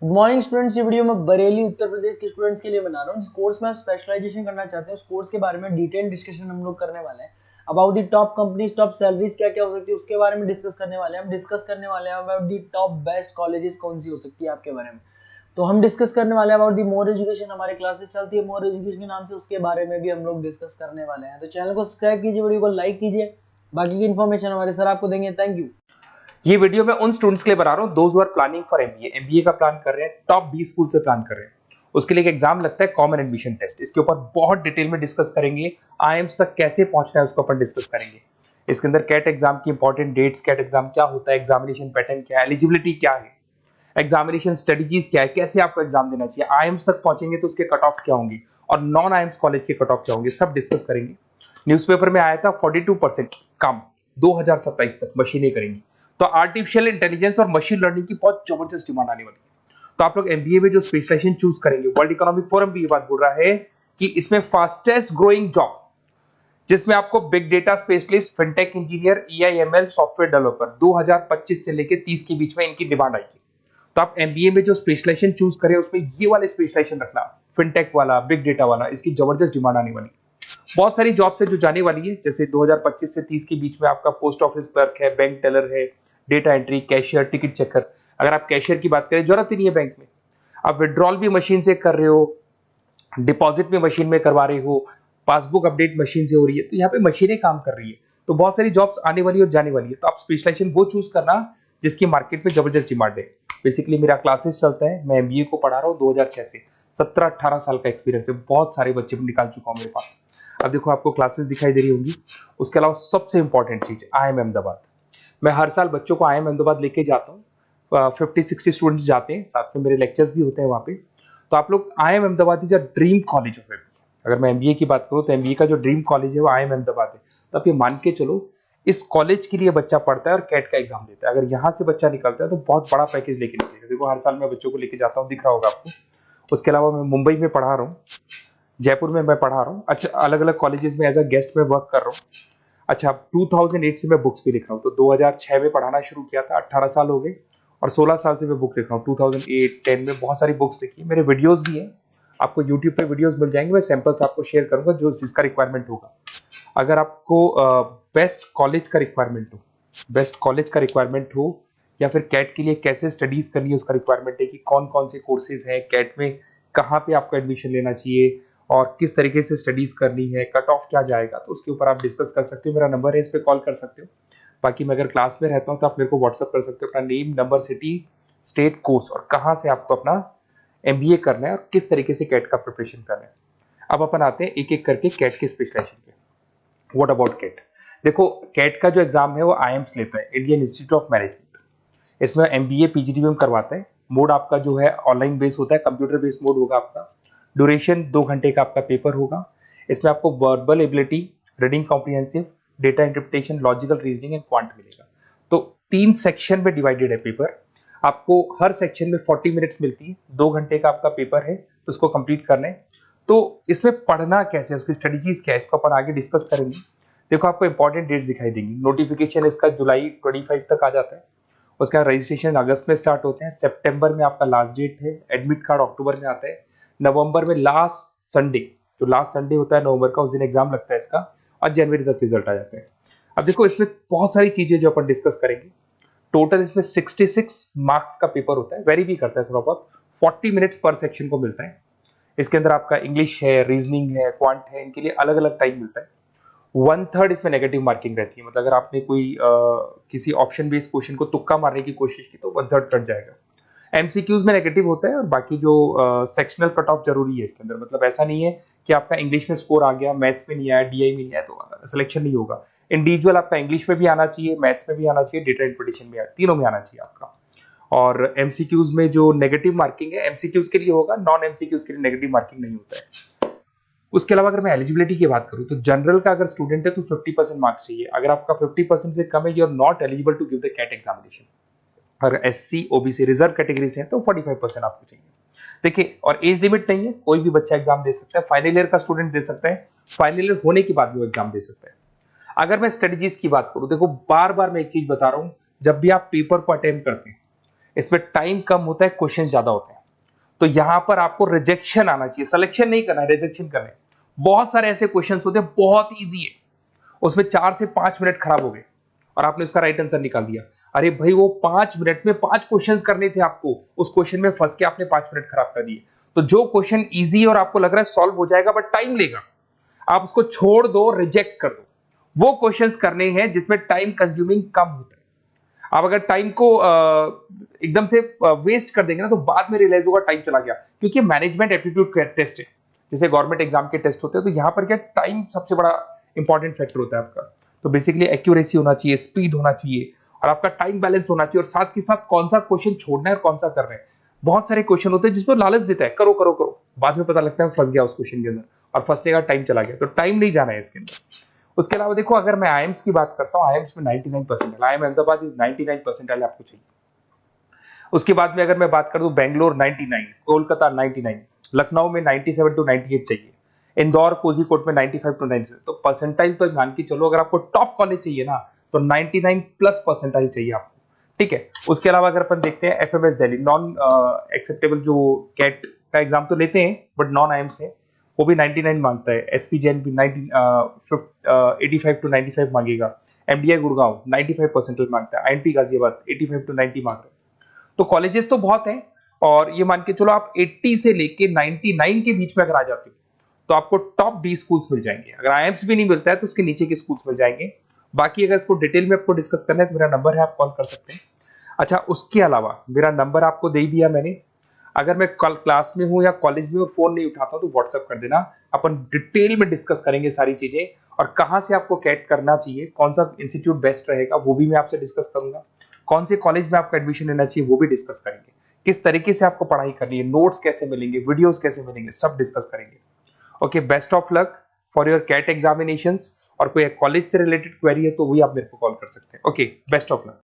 Good morning students. ये video मैं बरेली उत्तर प्रदेश के स्टूडेंट्स के लिए बना रहा हूँ। जिस कोर्स में आप स्पेशलाइजेशन करना चाहते हैं उस कोर्स के बारे में डिटेल डिस्कशन हम लोग करने वाले हैं। About the top companies, top salaries क्या क्या हो सकती है उसके बारे में डिस्कस करने वाले हैं। हम डिस्कस करने वाले हैं about the top best colleges कौन सी हो सकती है आपके बारे में। तो हम डिस्कस करने वाले हैं अबाउट दी मोर एजुकेशन। हमारे क्लासेस चलती है मोर एजुकेशन के नाम से, उसके बारे में भी हम लोग डिस्कस करने वाले हैं। तो चैनल को सब्सक्राइब कीजिए, वीडियो को लाइक कीजिए। बाकी की इन्फॉर्मेशन हमारे सर आपको देंगे। Thank you. ये वीडियो मैं उन स्टूडेंट्स के लिए बना रहा हूँ those who are planning for MBA का प्लान कर रहे हैं, टॉप 20 स्कूल से प्लान कर रहे हैं। उसके लिए एक एग्जाम लगता है कॉमन एडमिशन टेस्ट। इसके ऊपर बहुत डिटेल में डिस्कस करेंगे। आईएम्स तक कैसे पहुंचना है उसको अपन डिस्कस करेंगे। इसके अंदर कैट एग्जाम की इंपॉर्टेंट डेट्स, कैट एग्जाम क्या होता है, एग्जामिनेशन पैटर्न क्या है, एलिजिबिलिटी क्या है, एग्जामिनेशन स्ट्रेटजीज क्या है, कैसे आपको एग्जाम देना चाहिए, आईएम्स तक पहुंचेंगे तो उसके कट ऑफ क्या होंगे और नॉन आईएम्स कॉलेज के कट ऑफ क्या होंगे, सब डिस्कस करेंगे। न्यूज़पेपर में आया था 42% कम 2027 तक मशीनें करेंगी। तो आर्टिफिशियल इंटेलिजेंस और मशीन लर्निंग की बहुत जबरदस्त डिमांड आने वाली है। तो आप लोग एमबीए में जो स्पेशलाइजेशन चूज करेंगे, वर्ल्ड इकोनॉमिक फोरम भी ये बात बोल रहा है कि इसमें फास्टेस्ट ग्रोइंग जॉब जिसमें आपको big data specialist, fintech engineer, AIML software developer 2025 से लेकर 30 के बीच में इनकी डिमांड आएगी। तो आप एमबीए में जो स्पेशलाइजेशन चूज करें उसमें ये वाले स्पेशलाइजेशन रखना, फिनटेक वाला, बिग डेटा वाला, इसकी जबरदस्त डिमांड आने वाली है। बहुत सारी जॉब्स है जो जाने वाली है, जैसे 2025 से 30 के बीच में आपका पोस्ट ऑफिस क्लर्क है, बैंक टेलर है, data entry, cashier, ticket checker. अगर आप कैशियर की बात करें, जरूरत ही नहीं है बैंक में। आप विड्रॉल भी मशीन से कर रहे हो, डिपॉजिट भी मशीन में करवा रहे हो, पासबुक अपडेट मशीन से हो रही है, तो यहाँ पे मशीनें काम कर रही है। तो बहुत सारी जॉब्स आने वाली है और जाने वाली है। तो आप स्पेशलाइजेशन वो चूज करना जिसकी मार्केट में जबरदस्त डिमांड है। बेसिकली मेरा क्लासेस चलता है, मैं एमबीए को पढ़ा रहा हूँ 2006 से। 17-18 साल का एक्सपीरियंस है, बहुत सारे बच्चे निकाल चुका हूँ मेरे पास। अब देखो आपको क्लासेस दिखाई दे रही होंगी। उसके अलावा सबसे इंपॉर्टेंट चीज IIM अहमदाबाद। मैं हर साल बच्चों को IIM अहमदाबाद लेके जाता हूँ। 50-60 स्टूडेंट्स जाते हैं, साथ में मेरे लेक्चर्स भी होते हैं वहाँ पे। तो आप लोग IIM Ahmedabad is a dream college of MBA. अगर मैं एमबीए की बात करूँ तो एमबीए का जो ड्रीम कॉलेज है वो IIM अहमदाबाद है। तो आप ये मान के चलो इस कॉलेज के लिए बच्चा पढ़ता है और कैट का एग्जाम देता है। अगर यहाँ से बच्चा निकलता है तो बहुत बड़ा पैकेज लेके निकलेगा। देखो हर साल मैं बच्चों को लेके जाता हूँ, दिख रहा होगा आपको। उसके अलावा मैं मुंबई में पढ़ा रहा हूँ, जयपुर में मैं पढ़ा रहा हूँ। अच्छा, अलग अलग कॉलेजेस में एज अ गेस्ट में वर्क कर रहा हूँ। अच्छा, 2008 से मैं बुक्स भी लिख रहा हूँ। तो 2006 में पढ़ाना शुरू किया था, 18 साल हो गए और 16 साल से मैं बुक लिख रहा हूँ। 2008-10 में बहुत सारी बुक्स लिखी है। मेरे वीडियोस भी हैं, आपको यूट्यूब पे वीडियोस मिल जाएंगे। मैं सैंपल्स आपको शेयर करूंगा जो जिसका रिक्वायरमेंट होगा। अगर आपको बेस्ट कॉलेज का रिक्वायरमेंट हो या फिर कैट के लिए कैसे स्टडीज करनी है उसका रिक्वायरमेंट है कि कौन कौन से कोर्सेज हैं कैट में, कहाँ पे आपको एडमिशन लेना चाहिए और किस तरीके से स्टडीज करनी है, कट ऑफ क्या जाएगा, तो उसके ऊपर आप डिस्कस कर सकते हो। मेरा नंबर है, इस पर कॉल कर सकते हो। बाकी मैं अगर क्लास में रहता हूँ तो आप मेरे को व्हाट्सअप कर सकते हो अपना name, number, city, state, course और कहाँ से आपको अपना एमबीए करना है और किस तरीके से कैट का प्रिपरेशन करना है। अब अपन आते हैं एक एक करके कैट के स्पेशलाइजेशन पे। What about CAT? देखो कैट का जो एग्जाम है वो आईएम्स लेता है, इंडियन इंस्टीट्यूट ऑफ मैनेजमेंट। इसमें एमबीए पीजीडीएम करवाता है। मोड आपका जो है ऑनलाइन बेस होता है, कंप्यूटर बेस्ड मोड होगा आपका। ड्यूरेशन 2 घंटे का आपका पेपर होगा। इसमें आपको verbal ability, reading comprehensive, data interpretation, logical reasoning and quant मिलेगा। तो 3 सेक्शन में डिवाइडेड है पेपर। आपको हर सेक्शन में 40 मिनट्स मिलती है। 2 घंटे का आपका पेपर है, तो उसको कंप्लीट करना है। तो इसमें पढ़ना कैसे है, उसकी स्ट्रेटजीज क्या है, इसको अपन आगे डिस्कस करेंगे। देखो आपको इंपॉर्टेंट डेट्स दिखाई देंगी। नोटिफिकेशन इसका जुलाई 25 तक आ जाता है। उसका रजिस्ट्रेशन अगस्त में स्टार्ट होते हैं, सितंबर में आपका लास्ट डेट है, एडमिट कार्ड अक्टूबर में आता है, नवंबर में लास्ट संडे, जो लास्ट संडे होता है नवंबर का, उस दिन एग्जाम लगता है इसका और जनवरी तक रिजल्ट आ जाता है। अब देखो इसमें बहुत सारी चीजें जो अपन डिस्कस करेंगे। टोटल इसमें 66 मार्क्स का पेपर होता है, वेरी भी करता है थोड़ा बहुत। 40 मिनट्स पर सेक्शन को मिलता है। इसके अंदर आपका इंग्लिश है, रीजनिंग है, क्वांट है, इनके लिए अलग अलग टाइम मिलता है। 1/3 इसमें नेगेटिव मार्किंग रहती है। मतलब अगर आपने कोई किसी ऑप्शन बेस्ड क्वेश्चन को तुक्का मारने की कोशिश की तो 1/3 कट जाएगा। एमसीक्यूज में नेगेटिव होता है और बाकी जो सेक्शनल कट ऑफ जरूरी है इसके अंदर। मतलब ऐसा नहीं है कि आपका इंग्लिश में स्कोर आ गया, मैथ्स में नहीं आया, डीआई में नहीं आया तो सिलेक्शन नहीं होगा। इंडिविजुअल आपका इंग्लिश में भी आना चाहिए, मैथ्स में भी आना चाहिए, डेटा इंटरप्रिटेशन में, तीनों में आना चाहिए आपका। और एमसीक्यूज में जो नेगेटिव मार्किंग है एमसीक्यूज के लिए होगा, नॉन एमसीक्यूज के लिए नेगेटिव मार्किंग नहीं होता है। उसके अलावा अगर मैं एलिजिबिलिटी की बात करूं तो जनरल का अगर स्टूडेंट है तो 50% मार्क्स चाहिए। अगर आपका 50% से कम है, you are not eligible to give the CAT examination. अगर एससी, ओबीसी, रिजर्व कैटेगरी से है तो 45% आपको चाहिए। देखिए, और एज लिमिट नहीं है, कोई भी बच्चा एग्जाम दे सकता है। फाइनल ईयर का स्टूडेंट दे सकता है, फाइनल ईयर होने के बाद भी वो एग्जाम दे सकता है। अगर मैं स्ट्रेटजीज की बात करूं, देखो बार बार मैं एक चीज बता रहा हूं, जब भी आप पेपर को अटेम्प्ट करते हैं इसमें टाइम कम होता है, क्वेश्चन ज्यादा होते हैं। तो यहां पर आपको रिजेक्शन आना चाहिए, सिलेक्शन नहीं करना है, रिजेक्शन करना है। बहुत सारे ऐसे क्वेश्चन होते हैं बहुत ईजी है, उसमें 4 से 5 मिनट खराब हो गए और आपने उसका राइट आंसर निकाल दिया। अरे भाई वो 5 मिनट में 5 क्वेश्चंस करने थे आपको, उस क्वेश्चन में फंस के आपने 5 मिनट खराब कर दिए। तो जो क्वेश्चन इजी और आपको लग रहा है सॉल्व हो जाएगा बट टाइम लेगा, आप उसको छोड़ दो, रिजेक्ट कर दो। वो क्वेश्चंस करने हैं जिसमें टाइम कंज्यूमिंग कम होता है। आप अगर टाइम को एकदम से वेस्ट कर देंगे ना तो बाद में रियलाइज होगा टाइम चला गया, क्योंकि मैनेजमेंट एप्टीट्यूड टेस्ट है, जैसे गवर्नमेंट एग्जाम के टेस्ट होते हैं, तो यहां पर क्या टाइम सबसे बड़ा इंपॉर्टेंट फैक्टर होता है आपका। तो बेसिकली एक्यूरेसी होना चाहिए, स्पीड होना चाहिए और आपका टाइम बैलेंस होना चाहिए, और साथ के साथ कौन सा क्वेश्चन छोड़ना है और कौन सा करना है। बहुत सारे क्वेश्चन होते हैं जिसमें लालच देता है करो करो करो, बाद में पता लगता है फंस गया उस क्वेश्चन के अंदर और फंसने का टाइम चला गया, तो टाइम नहीं जाना है इसके अंदर। उसके अलावा देखो, अगर मैं आईएम्स की बात करता हूँ, आईएम्स में 99 percentile, IIM Ahmedabad is 99 percentile आपको चाहिए। उसके बाद में अगर मैं बात कर दूं, बेंगलोर 99, कोलकाता 99, लखनऊ में 97 टू 98 चाहिए, इंदौर कोझीकोड में 95 टू 97। तो परसेंटाइल तो मान के चलो, अगर आपको टॉप कॉलेज चाहिए ना तो 99 प्लस परसेंटाइल चाहिए आपको, ठीक है। उसके अलावा अगर अपन देखते हैं एफएमएस दिल्ली, नॉन एक्सेप्टेबल जो कैट का एग्जाम तो लेते हैं बट नॉन आईएम्स है, वो भी 99 मांगता है। एसपी जैन भी 85 टू 95 मांगेगा। एमडीआई गुड़गांव 95 परसेंटाइल मांगता है। आईएनटी गाजियाबाद 85 टू 90 मांग रहे हैं। तो कॉलेजेस तो बहुत हैं, और ये मान के चलो आप 80 से लेके 99 के बीच में अगर आ जाते हो तो आपको टॉप 20 स्कूल्स मिल जाएंगे। अगर आईएम्स भी नहीं मिलता है तो उसके नीचे के स्कूल्स मिल जाएंगे। बाकी अगर इसको डिटेल में आपको डिस्कस करना है तो मेरा नंबर है, आप कॉल कर सकते हैं। अच्छा, उसके अलावा मेरा नंबर आपको दे दिया मैंने, अगर मैं कल क्लास में हूं या कॉलेज में हूं, फोन नहीं उठाता तो व्हाट्सएप कर देना, अपन डिटेल में डिस्कस करेंगे सारी चीजें, और कहां से आपको कैट करना चाहिए, कौन सा इंस्टीट्यूट बेस्ट रहेगा वो भी मैं आपसे डिस्कस करूंगा, कौन से कॉलेज में आपका एडमिशन लेना चाहिए वो भी डिस्कस करेंगे, किस तरीके से आपको पढ़ाई करनी है, नोट्स कैसे मिलेंगे, वीडियोस कैसे मिलेंगे, सब डिस्कस करेंगे। Okay, best of luck for your CAT examinations. और कोई कॉलेज से रिलेटेड क्वेरी है तो वही आप मेरे को कॉल कर सकते हैं। Okay, best of luck.